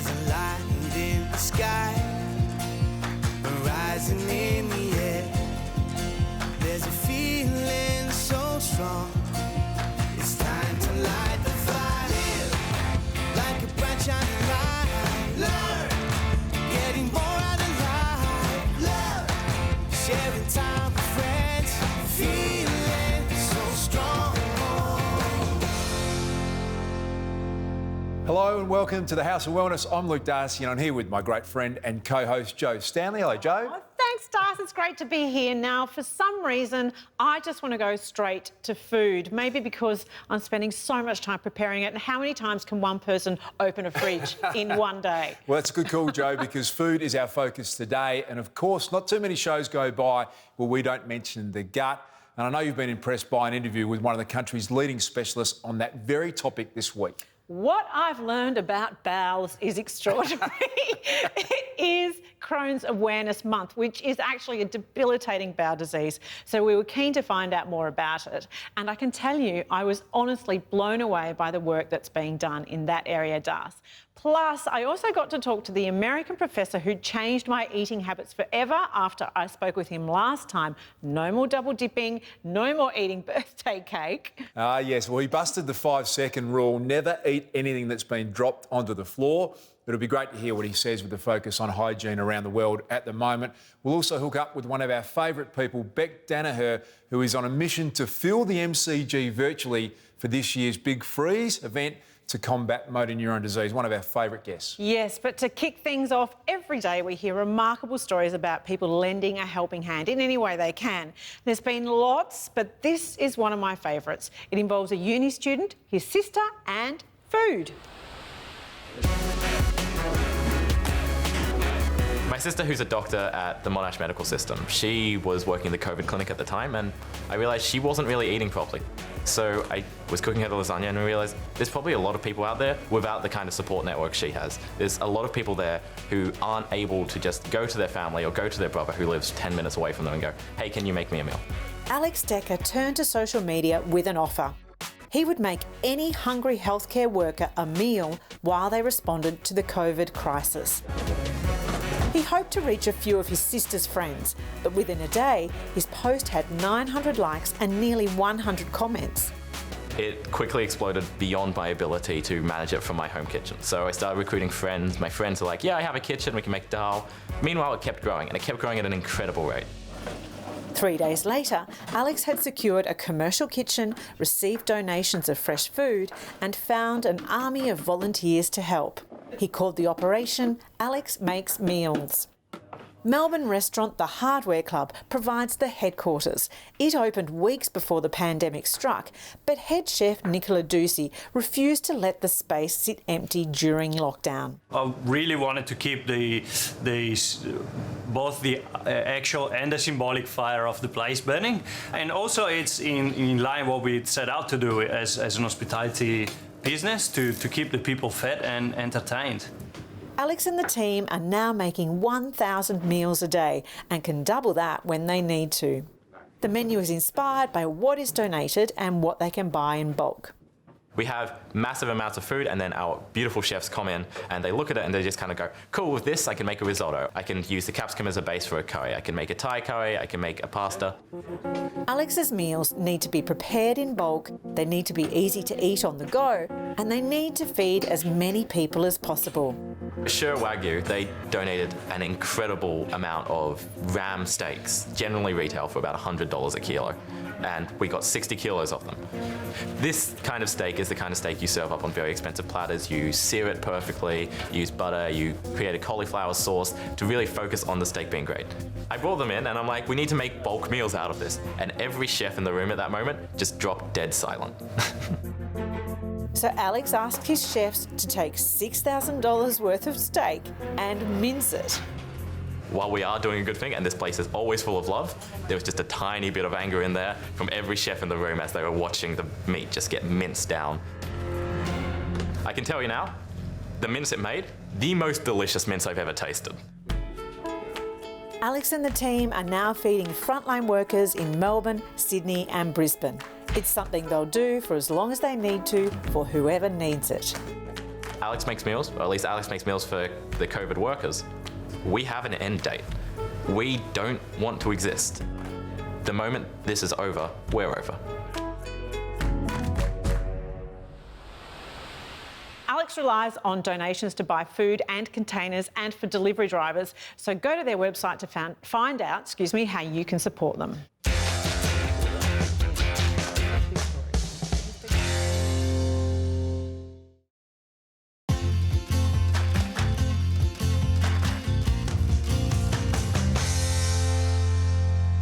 There's a light in the sky, rising in the air. There's a feeling so strong. It's time to light the fire, like a bright shining light. Learn, getting more out of life. Love, sharing time with friends, feeling so strong. Hello and welcome to the House of Wellness. I'm Luke Darcy and I'm here with my great friend and co-host Joe Stanley. Hello, Joe. Oh, thanks, Darcy. It's great to be here. Now, for some reason, I just want to go straight to food. Maybe because I'm spending so much time preparing it. And how many times can one person open a fridge in one day? Well, that's a good call, Joe, because food is our focus today. And of course, not too many shows go by where we don't mention the gut. And I know you've been impressed by an interview with one of the country's leading specialists on that very topic this week. What I've learned about bowels is extraordinary. It is Crohn's Awareness Month, which is actually a debilitating bowel disease. So we were keen to find out more about it. And I can tell you, I was honestly blown away by the work that's being done in that area, Darcy. Plus, I also got to talk to the American professor who changed my eating habits forever after I spoke with him last time. No more double dipping, no more eating birthday cake. Yes, well, he busted the 5-second rule, never eat anything that's been dropped onto the floor. It'll be great to hear what he says with the focus on hygiene around the world at the moment. We'll also hook up with one of our favourite people, Danaher, who is on a mission to fill the MCG virtually for this year's Big Freeze event to combat motor neuron disease, one of our favourite guests. Yes, but to kick things off, every day we hear remarkable stories about people lending a helping hand in any way they can. There's been lots, but this is one of my favourites. It involves a uni student, his sister and food. My sister, who's a doctor at the Monash Medical System, she was working in the COVID clinic at the time, and I realised she wasn't really eating properly. So I was cooking her the lasagna and I realised there's probably a lot of people out there without the kind of support network she has. There's a lot of people there who aren't able to just go to their family or go to their brother who lives 10 minutes away from them and go, hey, can you make me a meal? Alex Decker turned to social media with an offer. He would make any hungry healthcare worker a meal while they responded to the COVID crisis. He hoped to reach a few of his sister's friends, but within a day, his post had 900 likes and nearly 100 comments. It quickly exploded beyond my ability to manage it from my home kitchen. So I started recruiting friends. My friends are like, yeah, I have a kitchen, we can make dal. Meanwhile, it kept growing, and it kept growing at an incredible rate. 3 days later, Alex had secured a commercial kitchen, received donations of fresh food, and found an army of volunteers to help. He called the operation Alex Makes Meals. Melbourne restaurant The Hardware Club provides the headquarters. It opened weeks before the pandemic struck, but head chef Nicola Ducey refused to let the space sit empty during lockdown. I really wanted to keep both the actual and the symbolic fire of the place burning, and also it's in line what we set out to do as an hospitality business, to keep the people fed and entertained. Alex and the team are now making 1,000 meals a day and can double that when they need to. The menu is inspired by what is donated and what they can buy in bulk. We have massive amounts of food, and then our beautiful chefs come in and they look at it and they just kind of go, cool, with this I can make a risotto. I can use the capsicum as a base for a curry. I can make a Thai curry. I can make a pasta. Alex's meals need to be prepared in bulk, they need to be easy to eat on the go, and they need to feed as many people as possible. Sure Wagyu, they donated an incredible amount of ram steaks, generally retail for about $100 a kilo, and we got 60 kilos of them. This kind of steak is the kind of steak you serve up on very expensive platters. You sear it perfectly, use butter, you create a cauliflower sauce to really focus on the steak being great. I brought them in and I'm like, we need to make bulk meals out of this. And every chef in the room at that moment just dropped dead silent. So Alex asked his chefs to take $6,000 worth of steak and mince it. While we are doing a good thing, and this place is always full of love, there was just a tiny bit of anger in there from every chef in the room as they were watching the meat just get minced down. I can tell you now, the mince it made, the most delicious mince I've ever tasted. Alex and the team are now feeding frontline workers in Melbourne, Sydney and Brisbane. It's something they'll do for as long as they need to, for whoever needs it. Alex makes meals, or at least Alex makes meals for the COVID workers. We have an end date. We don't want to exist. The moment this is over, we're over. Alex relies on donations to buy food and containers and for delivery drivers. So go to their website to find out, how you can support them.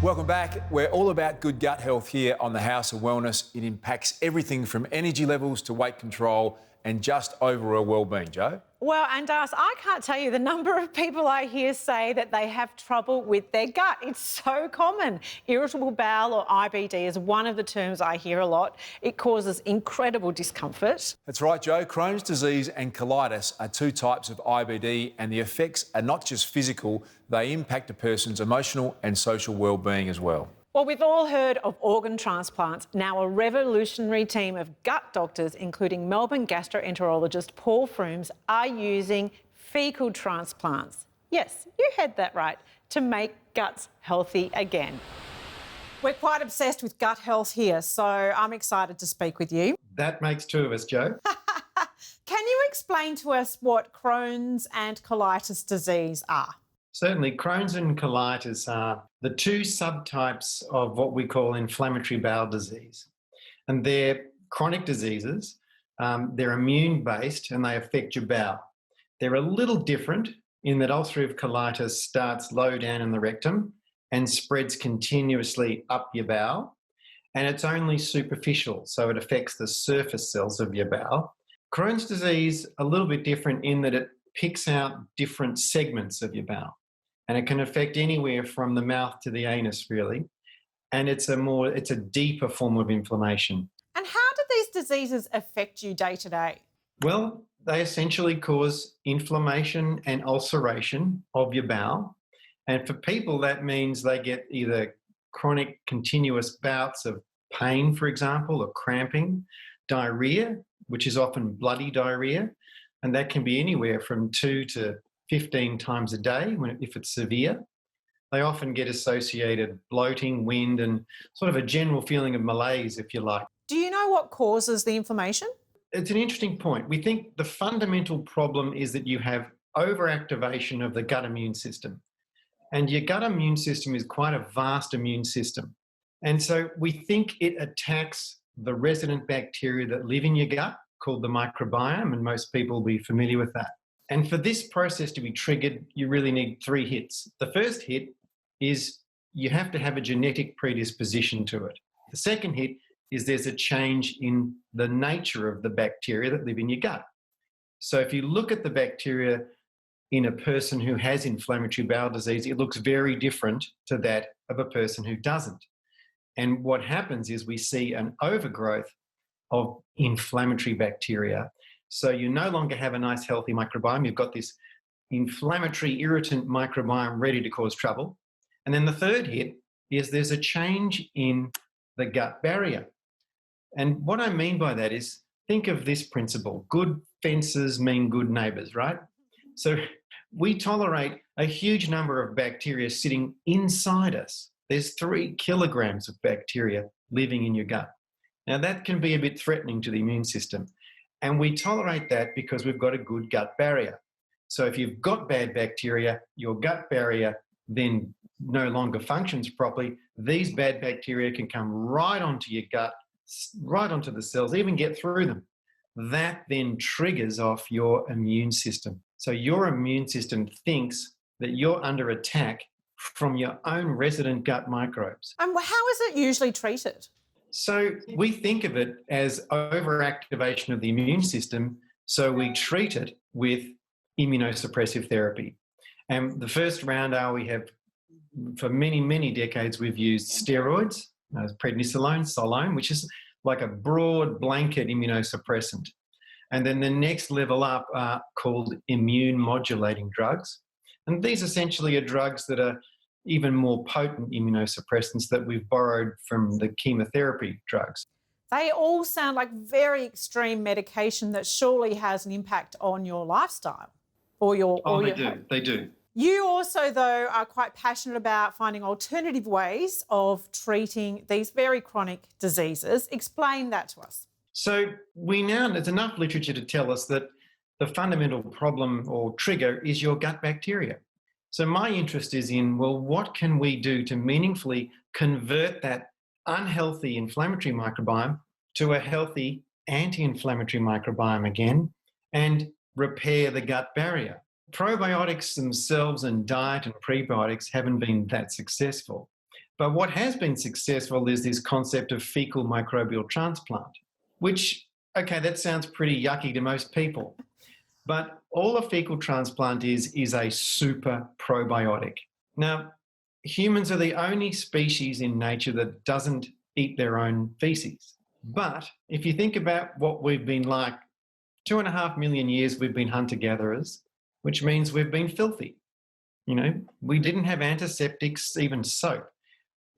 Welcome back. We're all about good gut health here on the House of Wellness. It impacts everything from energy levels to weight control and just overall well-being, Joe. Well, and Darcy, I can't tell you the number of people I hear say that they have trouble with their gut. It's so common. Irritable bowel or IBD is one of the terms I hear a lot. It causes incredible discomfort. That's right, Joe. Crohn's disease and colitis are two types of IBD, and the effects are not just physical, they impact a person's emotional and social well-being as well. Well, we've all heard of organ transplants. Now, a revolutionary team of gut doctors, including Melbourne gastroenterologist Paul Frooms, are using fecal transplants. Yes, you heard that right, to make guts healthy again. We're quite obsessed with gut health here, so I'm excited to speak with you. That makes two of us, Joe. Can you explain to us what Crohn's and colitis disease are? Certainly, Crohn's and colitis are the two subtypes of what we call inflammatory bowel disease. And they're chronic diseases. They're immune-based and they affect your bowel. They're a little different in that ulcerative colitis starts low down in the rectum and spreads continuously up your bowel. And it's only superficial, so it affects the surface cells of your bowel. Crohn's disease, a little bit different in that it picks out different segments of your bowel. And it can affect anywhere from the mouth to the anus, really. And it's a deeper form of inflammation. And how do these diseases affect you day to day? Well, they essentially cause inflammation and ulceration of your bowel. And for people, that means they get either chronic continuous bouts of pain, for example, or cramping, diarrhea, which is often bloody diarrhea. And that can be anywhere from 2 to 15 times a day if it's severe. They often get associated bloating, wind, and sort of a general feeling of malaise, if you like. Do you know what causes the inflammation? It's an interesting point. We think the fundamental problem is that you have overactivation of the gut immune system. And your gut immune system is quite a vast immune system. And so we think it attacks the resident bacteria that live in your gut, called the microbiome, and most people will be familiar with that. And for this process to be triggered, you really need 3 hits. The first hit is you have to have a genetic predisposition to it. The second hit is there's a change in the nature of the bacteria that live in your gut. So if you look at the bacteria in a person who has inflammatory bowel disease, it looks very different to that of a person who doesn't. And what happens is we see an overgrowth of inflammatory bacteria. So you no longer have a nice healthy microbiome. You've got this inflammatory irritant microbiome ready to cause trouble. And then the third hit is there's a change in the gut barrier. And what I mean by that is, think of this principle. Good fences mean good neighbours, right? So we tolerate a huge number of bacteria sitting inside us. There's 3 kilograms of bacteria living in your gut. Now that can be a bit threatening to the immune system. And we tolerate that because we've got a good gut barrier. So if you've got bad bacteria, your gut barrier then no longer functions properly. These bad bacteria can come right onto your gut, right onto the cells, even get through them. That then triggers off your immune system. So your immune system thinks that you're under attack from your own resident gut microbes. And how is it usually treated? So we think of it as overactivation of the immune system, so we treat it with immunosuppressive therapy. And the first round we have, for many, many decades, we've used steroids, prednisolone, Solone, which is like a broad blanket immunosuppressant. And then the next level up are called immune modulating drugs. And these essentially are drugs that are even more potent immunosuppressants that we've borrowed from the chemotherapy drugs. They all sound like very extreme medication that surely has an impact on your lifestyle or your... They do. You also, though, are quite passionate about finding alternative ways of treating these very chronic diseases. Explain that to us. So there's enough literature to tell us that the fundamental problem or trigger is your gut bacteria. So my interest is in, well, what can we do to meaningfully convert that unhealthy inflammatory microbiome to a healthy anti-inflammatory microbiome again and repair the gut barrier? Probiotics themselves and diet and prebiotics haven't been that successful. But what has been successful is this concept of fecal microbial transplant, which, okay, that sounds pretty yucky to most people. But all a fecal transplant is a super probiotic. Now, humans are the only species in nature that doesn't eat their own feces. But if you think about what we've been like, 2.5 million years we've been hunter-gatherers, which means we've been filthy. You know, we didn't have antiseptics, even soap.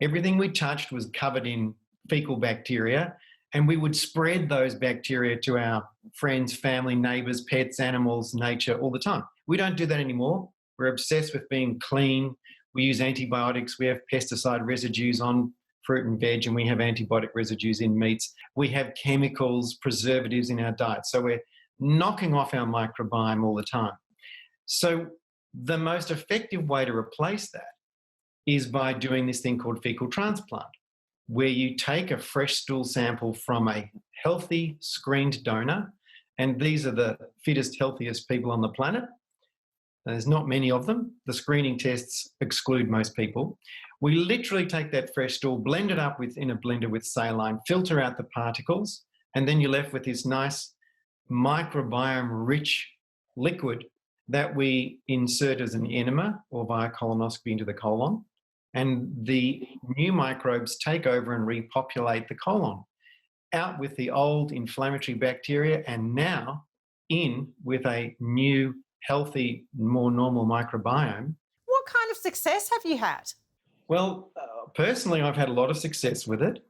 Everything we touched was covered in fecal bacteria, and we would spread those bacteria to our friends, family, neighbours, pets, animals, nature all the time. We don't do that anymore. We're obsessed with being clean. We use antibiotics. We have pesticide residues on fruit and veg, and we have antibiotic residues in meats. We have chemicals, preservatives in our diet. So we're knocking off our microbiome all the time. So the most effective way to replace that is by doing this thing called fecal transplant, where you take a fresh stool sample from a healthy screened donor, and these are the fittest, healthiest people on the planet. There's not many of them. The screening tests exclude most people. We literally take that fresh stool, blend it up in a blender with saline, filter out the particles, and then you're left with this nice microbiome-rich liquid that we insert as an enema or via colonoscopy into the colon. And the new microbes take over and repopulate the colon, out with the old inflammatory bacteria and now in with a new, healthy, more normal microbiome. What kind of success have you had? Well, personally, I've had a lot of success with it.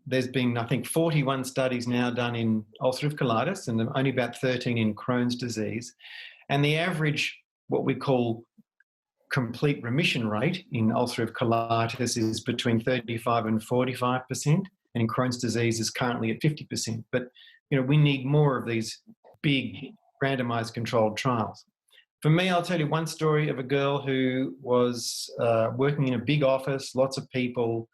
There's been, I think, 41 studies now done in ulcerative colitis and only about 13 in Crohn's disease. And the average, what we call complete remission rate in ulcerative colitis is between 35 and 45%, and in Crohn's disease is currently at 50%. But, you know, we need more of these big randomized controlled trials. For me, I'll tell you one story of a girl who was working in a big office, lots of people,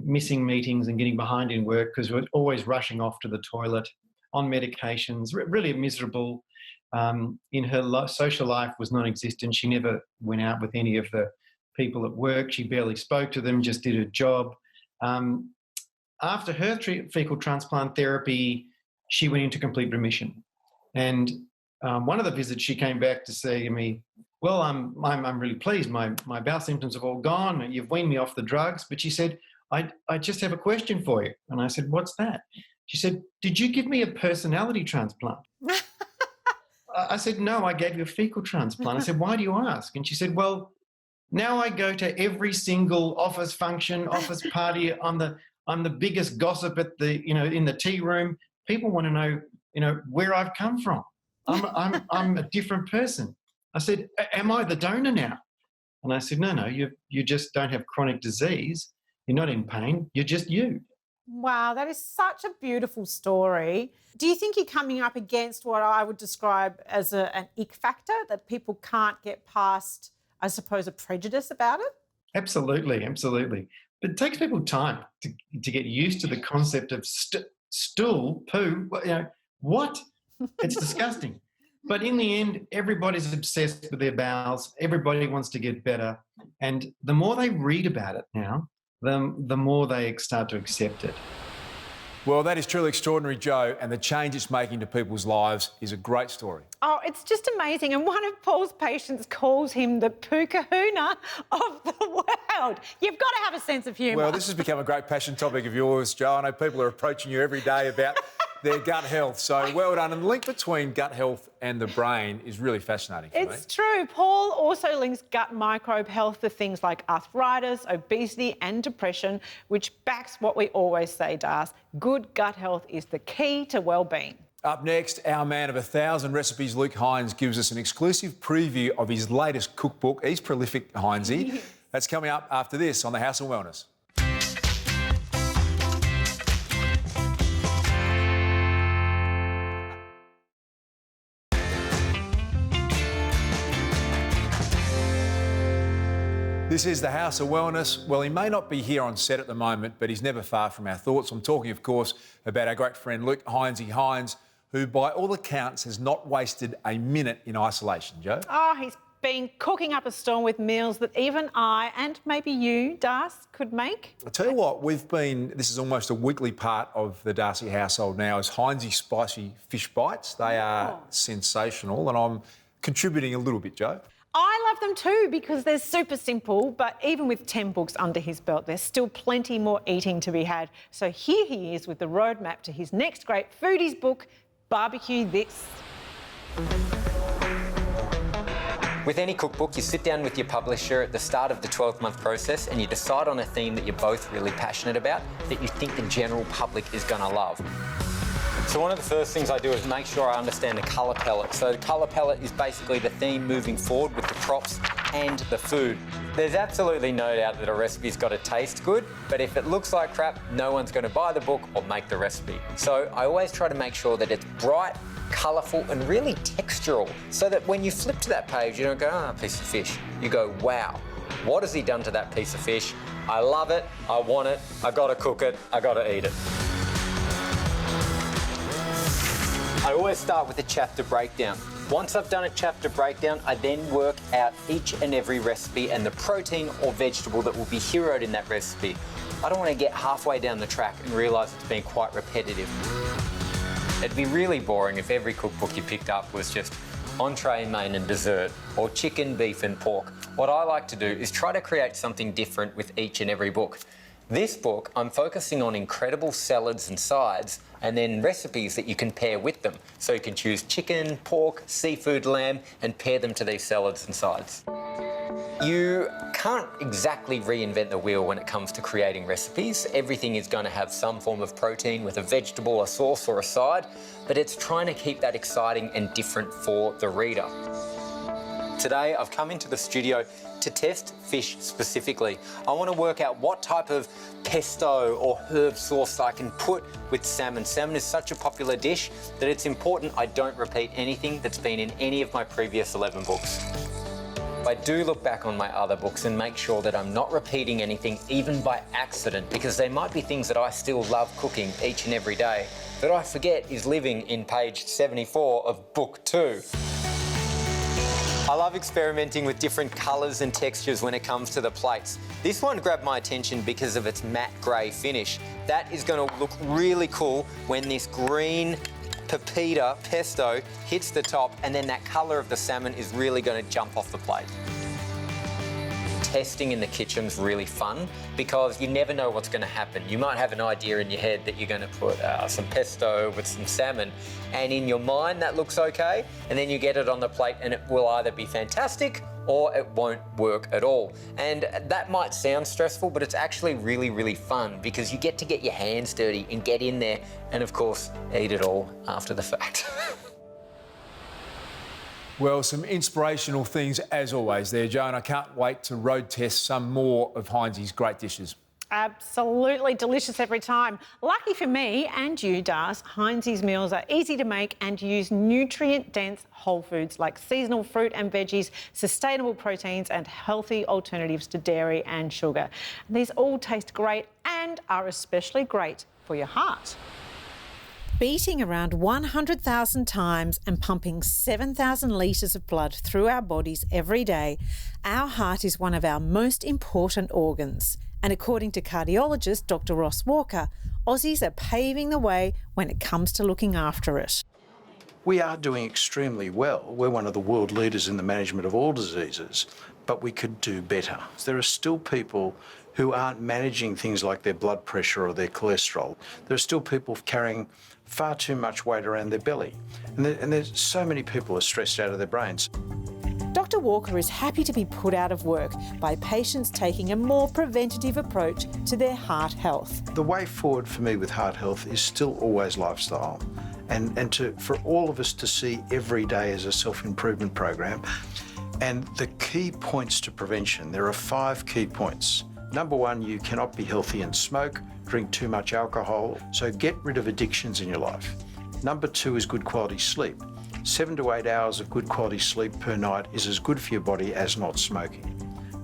missing meetings and getting behind in work because we're always rushing off to the toilet, on medications, really miserable. In her social life was non-existent. She never went out with any of the people at work. She barely spoke to them, just did her job. After her fecal transplant therapy, she went into complete remission. And one of the visits, she came back to say to me, well, I'm really pleased. My bowel symptoms have all gone. You've weaned me off the drugs. But she said, I just have a question for you. And I said, what's that? She said, did you give me a personality transplant? I said, no, I gave you a fecal transplant. I said, why do you ask? And she said, well, now I go to every single office function, office party. I'm the biggest gossip at in the tea room. People want to know, where I've come from. I'm a different person. I said, am I the donor now? And I said, no, you just don't have chronic disease. You're not in pain. You're just you. Wow, that is such a beautiful story. Do you think you're coming up against what I would describe as an ick factor, that people can't get past, I suppose, a prejudice about it? Absolutely. But it takes people time to get used to the concept of stool, poo. What? It's disgusting. But in the end, everybody's obsessed with their bowels. Everybody wants to get better. And the more they read about it now, the more they start to accept it. Well, that is truly extraordinary, Joe, and the change it's making to people's lives is a great story. Oh, it's just amazing. And one of Paul's patients calls him the poo kahuna of the world. You've got to have a sense of humour. Well, this has become a great passion topic of yours, Joe. I know people are approaching you every day about their gut health. So well done. And the link between gut health and the brain is really fascinating for me. It's true. Paul also links gut microbe health to things like arthritis, obesity and depression, which backs what we always say, Das. Good gut health is the key to well-being. Up next, our man of 1,000 recipes, Luke Hines, gives us an exclusive preview of his latest cookbook. He's prolific, Hinesy. That's coming up after this on the House of Wellness. This is the House of Wellness. Well, he may not be here on set at the moment, but he's never far from our thoughts. I'm talking, of course, about our great friend Luke Hines, who, by all accounts, has not wasted a minute in isolation, Joe. Oh, he's been cooking up a storm with meals that even I and maybe you, Das, could make. I'll tell you what, this is almost a weekly part of the Darcy household now, is Hinesy's spicy fish bites. They are sensational, and I'm contributing a little bit, Joe. I love them too because they're super simple, but even with 10 books under his belt, there's still plenty more eating to be had. So here he is with the roadmap to his next great foodies book, Barbecue This. With any cookbook, you sit down with your publisher at the start of the 12-month process and you decide on a theme that you're both really passionate about, that you think the general public is going to love. So one of the first things I do is make sure I understand the colour palette. So the colour palette is basically the theme moving forward with the props and the food. There's absolutely no doubt that a recipe's got to taste good, but if it looks like crap, no one's going to buy the book or make the recipe. So I always try to make sure that it's bright, colourful and really textural, so that when you flip to that page, you don't go, a piece of fish. You go, wow, what has he done to that piece of fish? I love it, I want it, I gotta cook it, I gotta eat it. I always start with a chapter breakdown. Once I've done a chapter breakdown, I then work out each and every recipe and the protein or vegetable that will be heroed in that recipe. I don't want to get halfway down the track and realise it's been quite repetitive. It'd be really boring if every cookbook you picked up was just entree, main and dessert, or chicken, beef and pork. What I like to do is try to create something different with each and every book. This book, I'm focusing on incredible salads and sides, and then recipes that you can pair with them. So you can choose chicken, pork, seafood, lamb, and pair them to these salads and sides. You can't exactly reinvent the wheel when it comes to creating recipes. Everything is going to have some form of protein with a vegetable, a sauce or a side, but it's trying to keep that exciting and different for the reader. Today, I've come into the studio to test fish specifically. I want to work out what type of pesto or herb sauce I can put with salmon. Salmon is such a popular dish that it's important I don't repeat anything that's been in any of my previous 11 books. I do look back on my other books and make sure that I'm not repeating anything even by accident, because there might be things that I still love cooking each and every day that I forget is living in page 74 of book 2. I love experimenting with different colours and textures when it comes to the plates. This one grabbed my attention because of its matte grey finish. That is going to look really cool when this green pepita pesto hits the top, and then that colour of the salmon is really going to jump off the plate. Testing in the kitchen's really fun because you never know what's going to happen. You might have an idea in your head that you're going to put some pesto with some salmon, and in your mind that looks okay, and then you get it on the plate and it will either be fantastic or it won't work at all. And that might sound stressful, but it's actually really, really fun because you get to get your hands dirty and get in there and, of course, eat it all after the fact. Well, some inspirational things as always there, Joe, and I can't wait to road test some more of Hinesy's great dishes. Absolutely delicious every time. Lucky for me and you, Das, Hinesy's meals are easy to make and use nutrient-dense whole foods like seasonal fruit and veggies, sustainable proteins and healthy alternatives to dairy and sugar. And these all taste great and are especially great for your heart. Beating around 100,000 times and pumping 7,000 litres of blood through our bodies every day, our heart is one of our most important organs. And according to cardiologist Dr. Ross Walker, Aussies are paving the way when it comes to looking after it. We are doing extremely well. We're one of the world leaders in the management of all diseases, but we could do better. There are still people who aren't managing things like their blood pressure or their cholesterol. There are still people carrying far too much weight around their belly. And there's so many people are stressed out of their brains. Dr. Walker is happy to be put out of work by patients taking a more preventative approach to their heart health. The way forward for me with heart health is still always lifestyle. And for all of us to see every day as a self-improvement program. And the key points to prevention, there are 5 key points. Number 1, you cannot be healthy and smoke, drink too much alcohol, so get rid of addictions in your life. Number 2 is good quality sleep. 7 to 8 hours of good quality sleep per night is as good for your body as not smoking.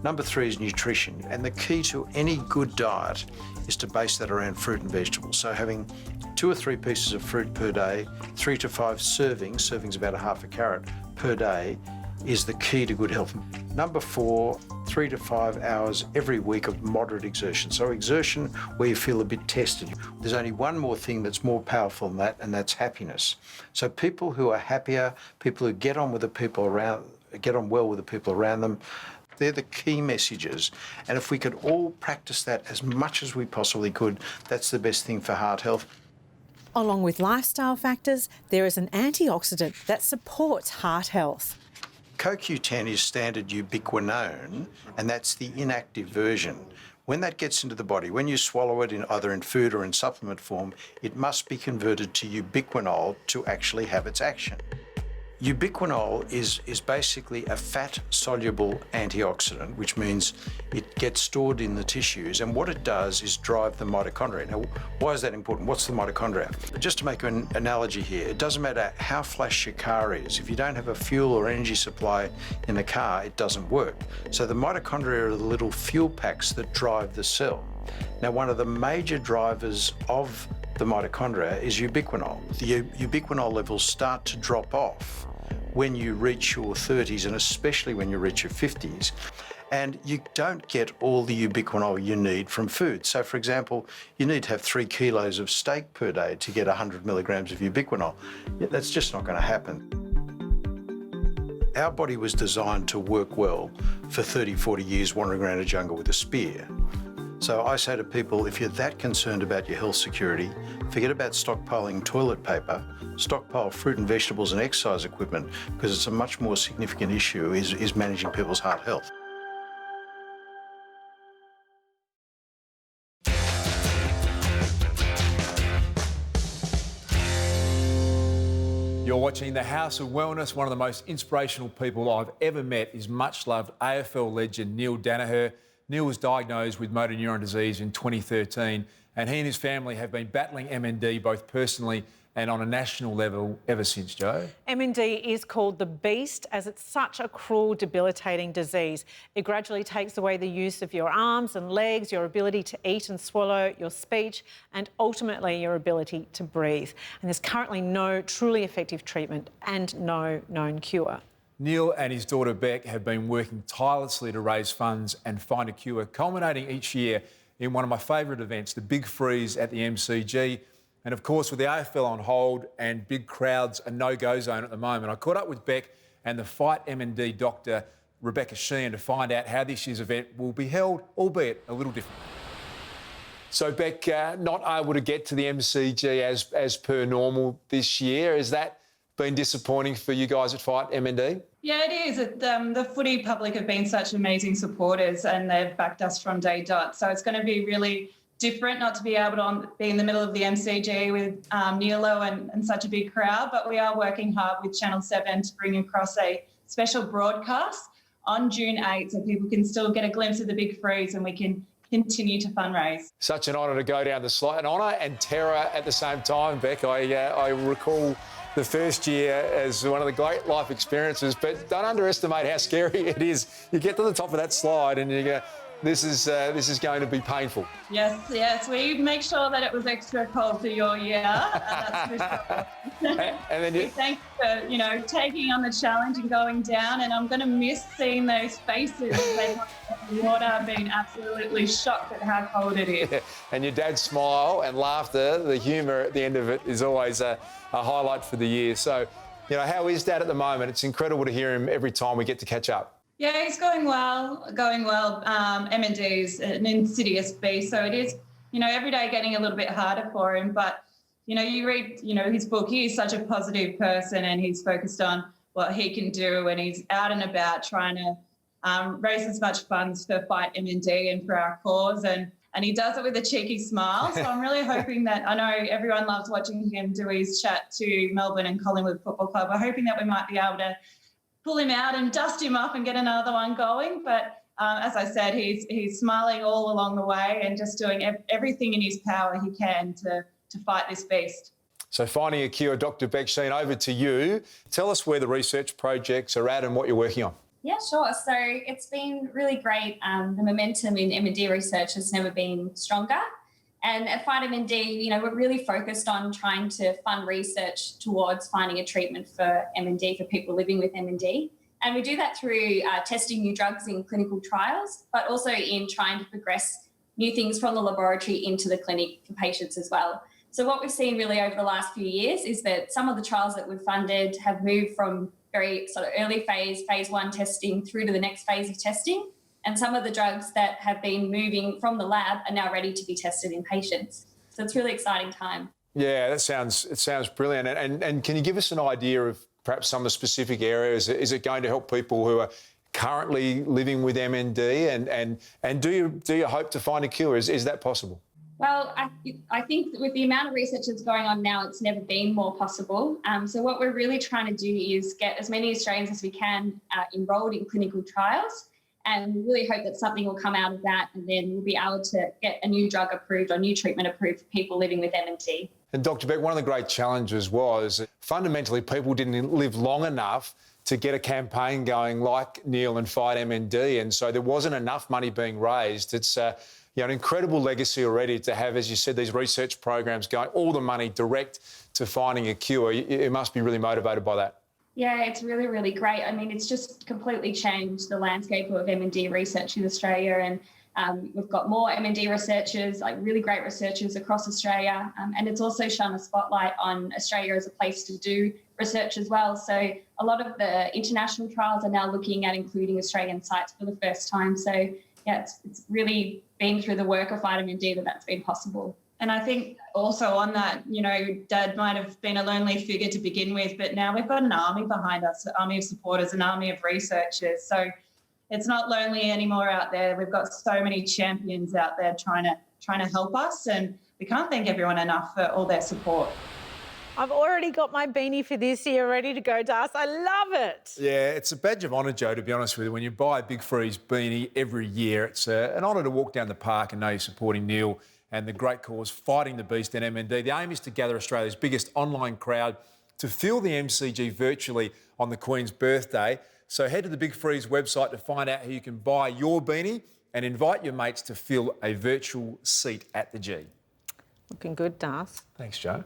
Number 3 is nutrition, and the key to any good diet is to base that around fruit and vegetables. So having 2 or 3 pieces of fruit per day, 3 to 5 servings about a half a carrot per day, is the key to good health. Number 4, 3 to 5 hours every week of moderate exertion. So exertion where you feel a bit tested. There's only one more thing that's more powerful than that, and that's happiness. So people who are happier, people who get on well with the people around them, they're the key messages. And if we could all practice that as much as we possibly could, that's the best thing for heart health. Along with lifestyle factors, there is an antioxidant that supports heart health. CoQ10 is standard ubiquinone, and that's the inactive version. When that gets into the body, when you swallow it either in food or in supplement form, it must be converted to ubiquinol to actually have its action. Ubiquinol is basically a fat-soluble antioxidant, which means it gets stored in the tissues, and what it does is drive the mitochondria. Now, why is that important? What's the mitochondria? Just to make an analogy here, it doesn't matter how flash your car is. If you don't have a fuel or energy supply in the car, it doesn't work. So the mitochondria are the little fuel packs that drive the cell. Now, one of the major drivers of the mitochondria is ubiquinol. The ubiquinol levels start to drop off when you reach your 30s, and especially when you reach your 50s. And you don't get all the ubiquinol you need from food. So, for example, you need to have 3 kilos of steak per day to get 100 milligrams of ubiquinol. That's just not going to happen. Our body was designed to work well for 30, 40 years wandering around a jungle with a spear. So I say to people, if you're that concerned about your health security, forget about stockpiling toilet paper, stockpile fruit and vegetables and exercise equipment, because it's a much more significant issue is managing people's heart health. You're watching The House of Wellness. One of the most inspirational people I've ever met is much-loved AFL legend Neil Danaher. Neil was diagnosed with motor neuron disease in 2013, and he and his family have been battling MND both personally and on a national level ever since, Jo. MND is called the beast as it's such a cruel, debilitating disease. It gradually takes away the use of your arms and legs, your ability to eat and swallow, your speech, and ultimately your ability to breathe. And there's currently no truly effective treatment and no known cure. Neil and his daughter Beck have been working tirelessly to raise funds and find a cure, culminating each year in one of my favourite events, the Big Freeze at the MCG. And of course, with the AFL on hold and big crowds a no-go zone at the moment, I caught up with Beck and the Fight MND doctor, Rebecca Sheehan, to find out how this year's event will be held, albeit a little different. So, Beck, not able to get to the MCG as per normal this year. Has that been disappointing for you guys at Fight MND? Yeah, it is. The footy public have been such amazing supporters and they've backed us from day dot. So it's going to be really different not to be able to be in the middle of the MCG with Nilo and such a big crowd, but we are working hard with Channel 7 to bring across a special broadcast on June 8th so people can still get a glimpse of the Big Freeze and we can continue to fundraise. Such an honour to go down the slide, an honour and terror at the same time, Beck. I recall the first year as one of the great life experiences, but don't underestimate how scary it is. You get to the top of that slide and you go, this is going to be painful. Yes. We make sure that it was extra cold for your year. That's for sure. And then we thank you for, taking on the challenge and going down. And I'm going to miss seeing those faces as they come out of the water, being absolutely shocked at how cold it is. Yeah. And your dad's smile and laughter, the humour at the end of it is always a highlight for the year. So You know, how is Dad at the moment? It's incredible to hear him every time we get to catch up. Yeah, he's going well. M&D is an insidious beast, so it is, every day getting a little bit harder for him. But, you read, his book, he is such a positive person and he's focused on what he can do, and he's out and about trying to raise as much funds for Fight M&D and for our cause. And he does it with a cheeky smile. So I'm really hoping that, I know everyone loves watching him do his chat to Melbourne and Collingwood Football Club. We're hoping that we might be able to pull him out and dust him up and get another one going. But as I said, he's smiling all along the way and just doing everything in his power he can to fight this beast. So finding a cure, Dr. Becksheen, over to you. Tell us where the research projects are at and what you're working on. Yeah, sure. So it's been really great. The momentum in M&D research has never been stronger. And at Fight M&D, we're really focused on trying to fund research towards finding a treatment for M&D for people living with M&D. And we do that through testing new drugs in clinical trials, but also in trying to progress new things from the laboratory into the clinic for patients as well. So what we've seen really over the last few years is that some of the trials that we've funded have moved from very sort of early phase 1 testing through to the next phase of testing. And some of the drugs that have been moving from the lab are now ready to be tested in patients. So it's a really exciting time. Yeah, it sounds brilliant. And can you give us an idea of perhaps some of the specific areas? Is it going to help people who are currently living with MND? And do you hope to find a cure? Is that possible? Well, I think with the amount of research that's going on now, it's never been more possible. So what we're really trying to do is get as many Australians as we can enrolled in clinical trials, and we really hope that something will come out of that, and then we'll be able to get a new drug approved or new treatment approved for people living with MND. And Dr. Beck, one of the great challenges was fundamentally people didn't live long enough to get a campaign going like Neil and Fight MND, and so there wasn't enough money being raised. It's an incredible legacy already to have, as you said, these research programs going, all the money direct to finding a cure. You must be really motivated by that. Yeah, it's really, really great. I mean, it's just completely changed the landscape of MND research in Australia, and we've got more MND researchers, like really great researchers across Australia, and it's also shone a spotlight on Australia as a place to do research as well. So a lot of the international trials are now looking at including Australian sites for the first time. So yeah, it's really been through the work of Fight MND that's been possible. And I think also on that, Dad might have been a lonely figure to begin with, but now we've got an army behind us, an army of supporters, an army of researchers. So it's not lonely anymore out there. We've got so many champions out there trying to help us, and we can't thank everyone enough for all their support. I've already got my beanie for this year ready to go, Das. I love it. Yeah, it's a badge of honour, Jo, to be honest with you. When you buy a Big Freeze beanie every year, it's an honour to walk down the park and know you're supporting Neil and the great cause, Fighting the Beast in MND. The aim is to gather Australia's biggest online crowd to fill the MCG virtually on the Queen's birthday. So head to the Big Freeze website to find out how you can buy your beanie and invite your mates to fill a virtual seat at the G. Looking good, Das. Thanks, Jo.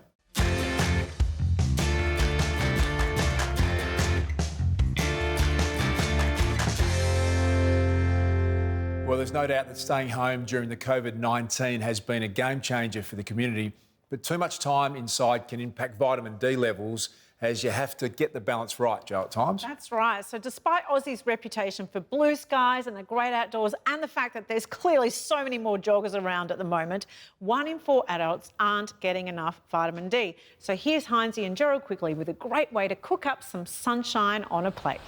Well, there's no doubt that staying home during the COVID-19 has been a game changer for the community, but too much time inside can impact vitamin D levels, as you have to get the balance right, Jo, at times. That's right. So despite Aussie's reputation for blue skies and the great outdoors, and the fact that there's clearly so many more joggers around at the moment, 1 in 4 adults aren't getting enough vitamin D. So here's Heinzie and Gerald quickly with a great way to cook up some sunshine on a plate.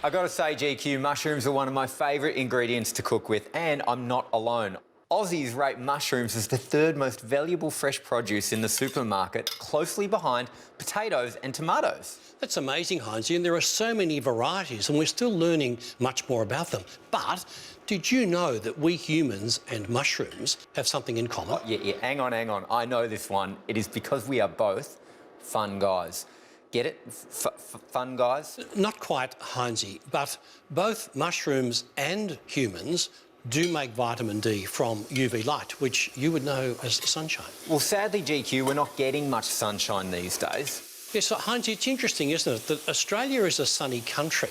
I gotta say, GQ, mushrooms are one of my favourite ingredients to cook with, and I'm not alone. Aussies rate mushrooms as the 3rd most valuable fresh produce in the supermarket, closely behind potatoes and tomatoes. That's amazing, Heinzie, and there are so many varieties and we're still learning much more about them. But did you know that we humans and mushrooms have something in common? Oh, yeah, hang on. I know this one. It is because we are both fun guys. Get it? Fun guys? Not quite, Heinzie, but both mushrooms and humans do make vitamin D from UV light, which you would know as sunshine. Well, sadly, GQ, we're not getting much sunshine these days. Yes, so Heinzie, it's interesting, isn't it, that Australia is a sunny country,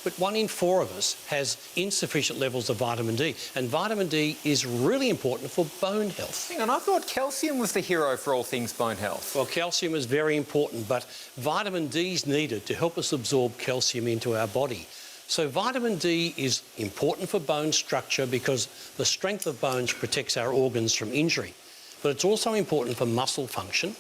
but 1 in 4 of us has insufficient levels of vitamin D, and vitamin D is really important for bone health. Hang on, I thought calcium was the hero for all things bone health. Well, calcium is very important, but vitamin D is needed to help us absorb calcium into our body. So vitamin D is important for bone structure because the strength of bones protects our organs from injury, but it's also important for muscle function,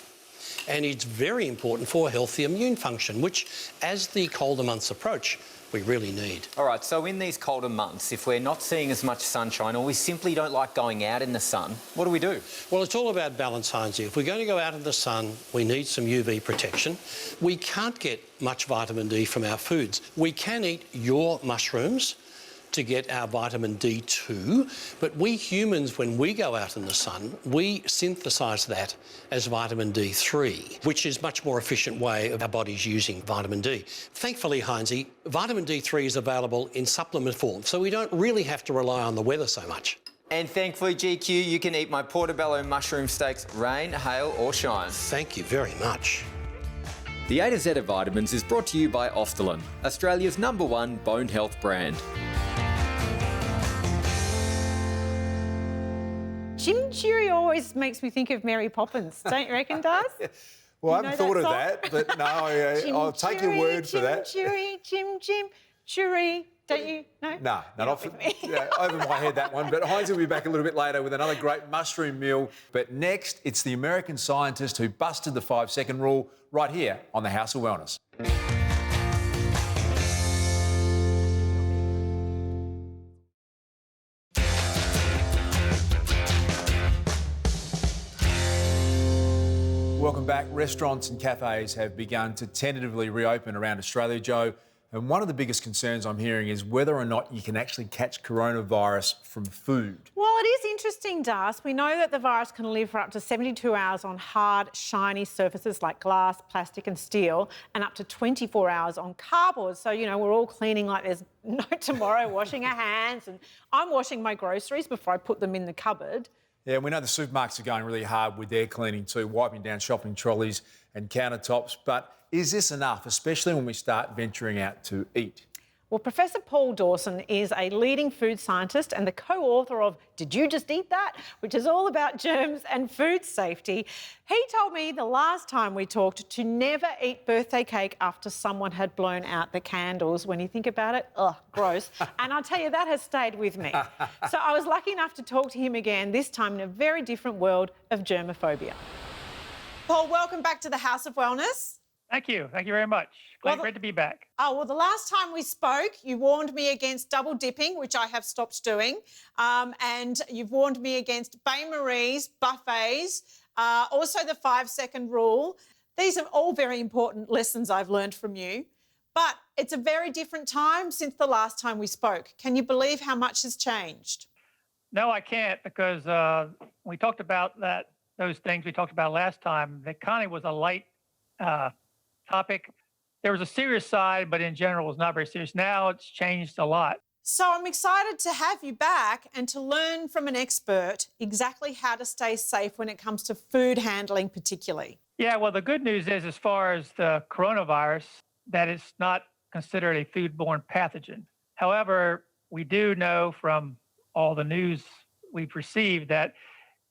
and it's very important for healthy immune function, which, as the colder months approach, we really need. All right, so in these colder months, if we're not seeing as much sunshine or we simply don't like going out in the sun, what do we do? Well, it's all about balance, Heinz. If we're going to go out in the sun, we need some UV protection. We can't get much vitamin D from our foods. We can eat your mushrooms to get our vitamin D2, but we humans, when we go out in the sun, we synthesise that as vitamin D3, which is a much more efficient way of our bodies using vitamin D. Thankfully, Heinzie, vitamin D3 is available in supplement form, so we don't really have to rely on the weather so much. And thankfully, GQ, you can eat my portobello mushroom steaks, rain, hail or shine. Thank you very much. The A to Z of Vitamins is brought to you by Oftalin, Australia's #1 bone health brand. Jim Cheery always makes me think of Mary Poppins, don't you reckon, Daz? Well, I You haven't know thought of that that, but no, I'll take your word for that. Jim Cheery, don't you? No? No, not off. Over my head, that one. But Heinz will be back a little bit later with another great mushroom meal. But next, it's the American scientist who busted the 5-second rule right here on the House of Wellness. Welcome back. Restaurants and cafes have begun to tentatively reopen around Australia, Joe. And one of the biggest concerns I'm hearing is whether or not you can actually catch coronavirus from food. Well, it is interesting, Das. We know that the virus can live for up to 72 hours on hard, shiny surfaces like glass, plastic and steel, and up to 24 hours on cardboard. So, you know, we're all cleaning like there's no tomorrow, washing our hands. And I'm washing my groceries before I put them in the cupboard. Yeah, we know the supermarkets are going really hard with their cleaning too, wiping down shopping trolleys and countertops. But is this enough, especially when we start venturing out to eat? Well, Professor Paul Dawson is a leading food scientist and the co-author of Did You Just Eat That?, which is all about germs and food safety. He told me the last time we talked to never eat birthday cake after someone had blown out the candles. When you think about it, ugh, gross. And I'll tell you, that has stayed with me. So I was lucky enough to talk to him again, this time in a very different world of germophobia. Paul, welcome back to the House of Wellness. Thank you. Thank you very much. Great to be back. Oh, well, the last time we spoke, you warned me against double dipping, which I have stopped doing. And you've warned me against bain-maries, buffets, also the 5-second rule. These are all very important lessons I've learned from you. But it's a very different time since the last time we spoke. Can you believe how much has changed? No, I can't, because we talked about those things we talked about last time. That kind of was a light topic. There was a serious side, but in general, it was not very serious. Now it's changed a lot. So I'm excited to have you back and to learn from an expert exactly how to stay safe when it comes to food handling particularly. Yeah, well, the good news is, as far as the coronavirus, that it's not considered a foodborne pathogen. However, we do know from all the news we've received that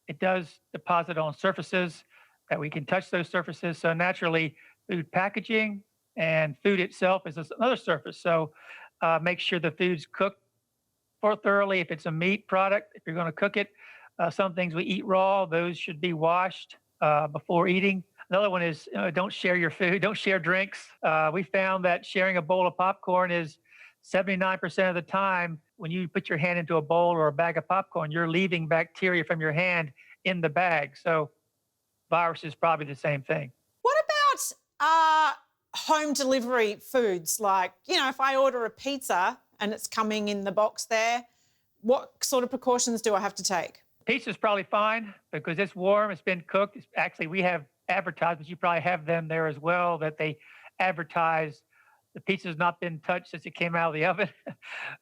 it does deposit on surfaces, that we can touch those surfaces. So naturally, food packaging and food itself is another surface. So make sure the food's cooked thoroughly. If it's a meat product, if you're going to cook it, some things we eat raw, those should be washed before eating. Another one is don't share your food, don't share drinks. We found that sharing a bowl of popcorn is 79% of the time when you put your hand into a bowl or a bag of popcorn, you're leaving bacteria from your hand in the bag. So virus is probably the same thing. What about home delivery foods? Like, you know, if I order a pizza and it's coming in the box there, what sort of precautions do I have to take? Pizza's probably fine because it's warm, it's been cooked. Actually, we have advertisements, you probably have them there as well, that they advertise the pizza's not been touched since it came out of the oven.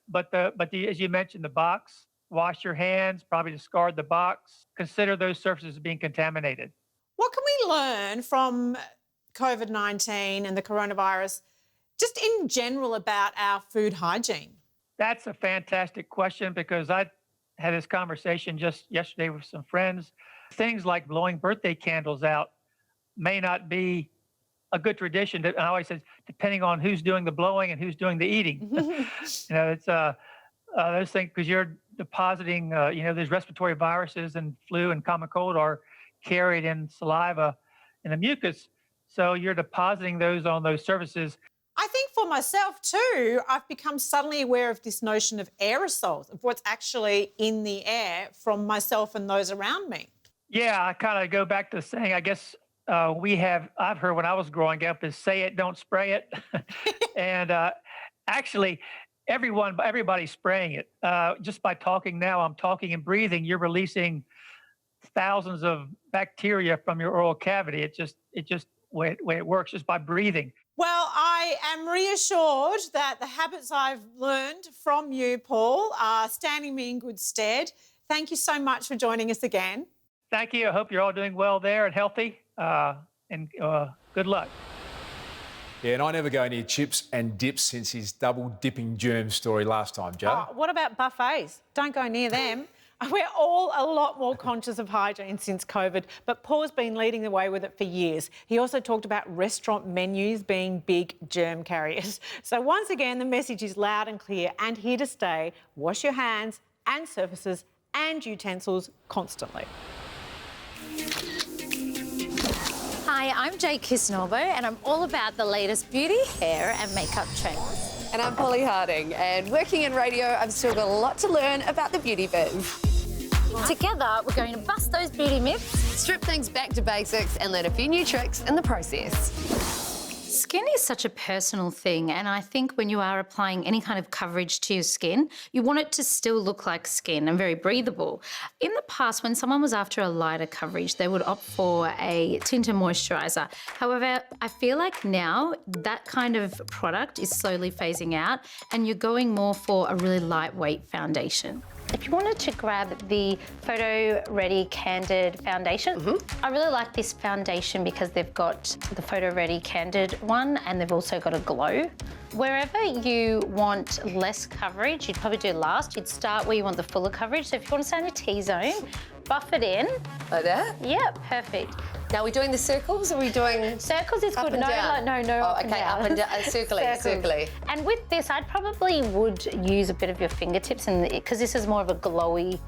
but as you mentioned, the box, wash your hands, probably discard the box. Consider those surfaces being contaminated. What can we learn from COVID-19 and the coronavirus Just in general about our food hygiene. That's a fantastic question because I had this conversation just yesterday with some friends. Things like blowing birthday candles out may not be a good tradition. I always say, depending on who's doing the blowing and who's doing the eating. It's those things, because you're depositing, these respiratory viruses and flu and common cold are carried in saliva and the mucus. So you're depositing those on those surfaces. I think for myself too, I've become suddenly aware of this notion of aerosols, of what's actually in the air from myself and those around me. Yeah, I kind of go back to saying, I guess I've heard when I was growing up is say it, don't spray it. And actually, everybody's spraying it. Just by talking now, I'm talking and breathing, you're releasing thousands of bacteria from your oral cavity. It just way it works, just by breathing. Well, I am reassured that the habits I've learned from you, Paul, are standing me in good stead. Thank you so much for joining us again. Thank you. I hope you're all doing well there and healthy, and good luck. Yeah, and I never go near chips and dips since his double dipping germ story last time, Joe. What about buffets? Don't go near them. We're all a lot more conscious of hygiene since COVID, but Paul's been leading the way with it for years. He also talked about restaurant menus being big germ carriers. So once again, the message is loud and clear and here to stay. Wash your hands and surfaces and utensils constantly. Hi, I'm Jake Kisnorbo and I'm all about the latest beauty, hair and makeup trends. And I'm Polly Harding, and working in radio, I've still got a lot to learn about the beauty biz. Together, we're going to bust those beauty myths, strip things back to basics, and learn a few new tricks in the process. Skin is such a personal thing, and I think when you are applying any kind of coverage to your skin, you want it to still look like skin and very breathable. In the past, when someone was after a lighter coverage, they would opt for a tinted moisturiser. However, I feel like now that kind of product is slowly phasing out and you're going more for a really lightweight foundation. If you wanted to grab the Photo Ready Candid Foundation, I really like this foundation because they've got the Photo Ready Candid one and they've also got a glow. Wherever you want less coverage, you'd probably do last. You'd start where you want the fuller coverage. So if you want to stay in your T-zone, buff it in. Like that? Yeah, perfect. Now, are we doing the circles or are we doing... Circles is good. No, up and down. Up and down. Circly. And with this, I'd probably would use a bit of your fingertips because this is more of a glowy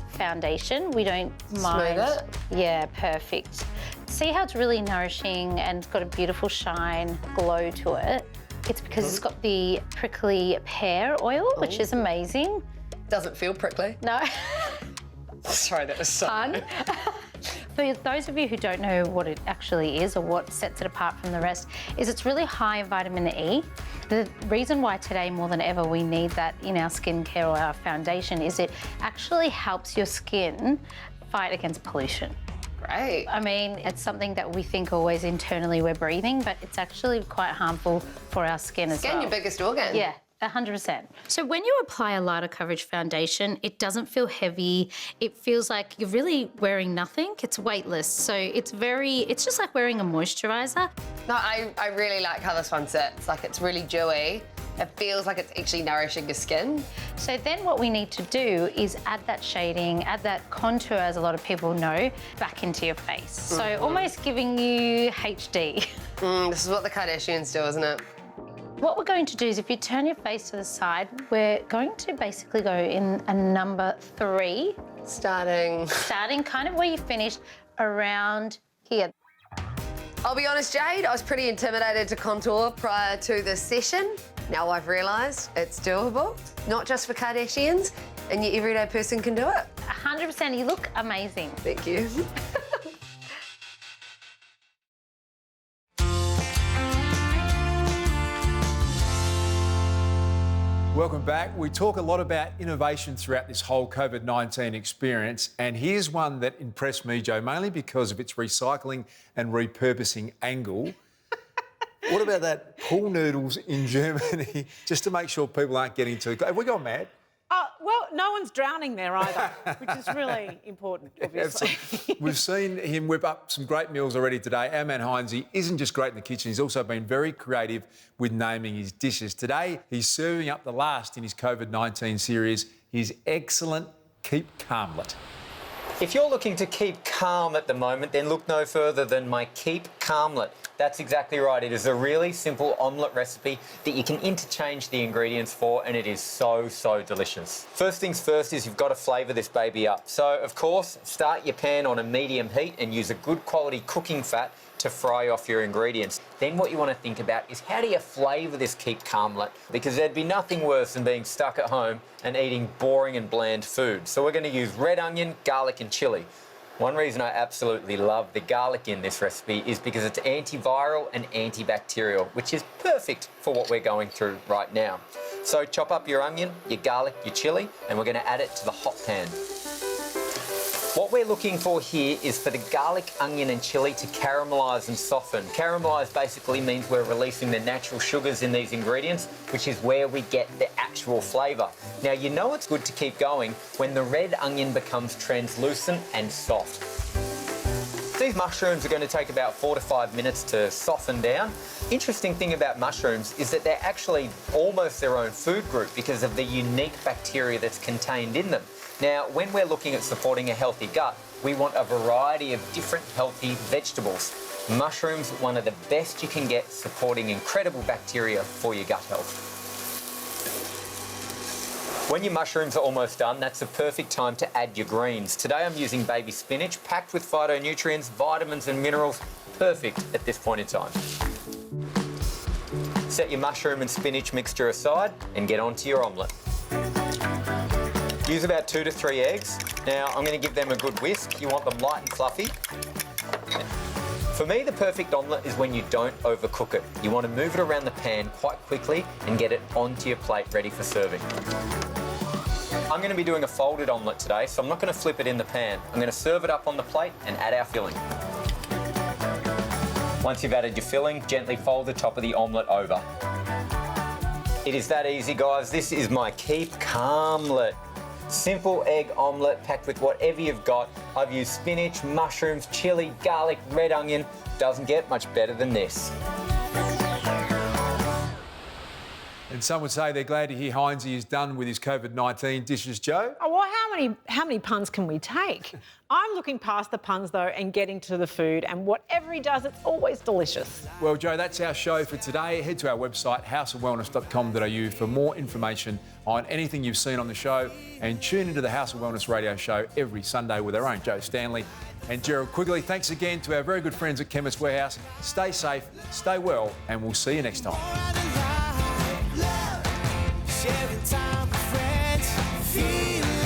foundation. We don't mind. Smooth it? Yeah, perfect. See how it's really nourishing and it's got a beautiful shine, glow to it? It's because it's got the prickly pear oil, which is amazing. Doesn't feel prickly. No. Sorry, that was so... Fun. For those of you who don't know what it actually is or what sets it apart from the rest, is it's really high in vitamin E. The reason why today more than ever we need that in our skincare or our foundation is it actually helps your skin fight against pollution. Great. I mean, it's something that we think always internally we're breathing, but it's actually quite harmful for our skin as well. Skin, your biggest organ. Yeah. 100%. So when you apply a lighter coverage foundation, it doesn't feel heavy. It feels like you're really wearing nothing. It's weightless. So it's just like wearing a moisturiser. No, I really like how this one sits. Like, it's really dewy. It feels like it's actually nourishing your skin. So then what we need to do is add that shading, add that contour, as a lot of people know, back into your face. So almost giving you HD. This is what the Kardashians do, isn't it? What we're going to do is if you turn your face to the side, we're going to basically go in a number 3. Starting kind of where you finished, around here. I'll be honest, Jade, I was pretty intimidated to contour prior to this session. Now I've realised it's doable, not just for Kardashians, and your everyday person can do it. 100%, you look amazing. Thank you. Welcome back. We talk a lot about innovation throughout this whole COVID-19 experience, and here's one that impressed me, Joe, mainly because of its recycling and repurposing angle. What about that pool noodles in Germany, just to make sure people aren't getting too... Have we gone mad? Well, no one's drowning there either, which is really important, obviously. We've seen him whip up some great meals already today. Our man Hines, he isn't just great in the kitchen, he's also been very creative with naming his dishes. Today, he's serving up the last in his COVID-19 series, his excellent Keep Calmlet. If you're looking to keep calm at the moment, then look no further than my Keep Calmlet. That's exactly right. It is a really simple omelette recipe that you can interchange the ingredients for, and it is so, so delicious. First things first is you've got to flavour this baby up. So, of course, start your pan on a medium heat and use a good quality cooking fat to fry off your ingredients. Then what you want to think about is how do you flavour this Keep Calmlet? Because there'd be nothing worse than being stuck at home and eating boring and bland food. So we're going to use red onion, garlic and chilli. One reason I absolutely love the garlic in this recipe is because it's antiviral and antibacterial, which is perfect for what we're going through right now. So chop up your onion, your garlic, your chilli, and we're going to add it to the hot pan. What we're looking for here is for the garlic, onion and chilli to caramelise and soften. Caramelise basically means we're releasing the natural sugars in these ingredients, which is where we get the actual flavour. Now, you know it's good to keep going when the red onion becomes translucent and soft. These mushrooms are going to take about 4 to 5 minutes to soften down. Interesting thing about mushrooms is that they're actually almost their own food group because of the unique bacteria that's contained in them. Now, when we're looking at supporting a healthy gut, we want a variety of different healthy vegetables. Mushrooms, one of the best you can get supporting incredible bacteria for your gut health. When your mushrooms are almost done, that's the perfect time to add your greens. Today I'm using baby spinach, packed with phytonutrients, vitamins and minerals, perfect at this point in time. Set your mushroom and spinach mixture aside and get onto your omelette. Use about 2 to 3 eggs. Now I'm going to give them a good whisk. You want them light and fluffy. For me, the perfect omelette is when you don't overcook it. You want to move it around the pan quite quickly and get it onto your plate ready for serving. I'm going to be doing a folded omelette today, so I'm not going to flip it in the pan. I'm going to serve it up on the plate and add our filling. Once you've added your filling, gently fold the top of the omelette over. It is that easy, guys. This is my Keep Calmlet. Simple egg omelette packed with whatever you've got. I've used spinach, mushrooms, chilli, garlic, red onion. Doesn't get much better than this. And some would say they're glad to hear Heinzie is done with his COVID-19 dishes, Joe. Oh, well, how many puns can we take? I'm looking past the puns, though, and getting to the food, and whatever he does, it's always delicious. Well, Joe, that's our show for today. Head to our website, houseofwellness.com.au, for more information on anything you've seen on the show, and tune into the House of Wellness radio show every Sunday with our own Joe Stanley and Gerald Quigley. Thanks again to our very good friends at Chemist Warehouse. Stay safe, stay well, and we'll see you next time. Sharing time with friends, feeling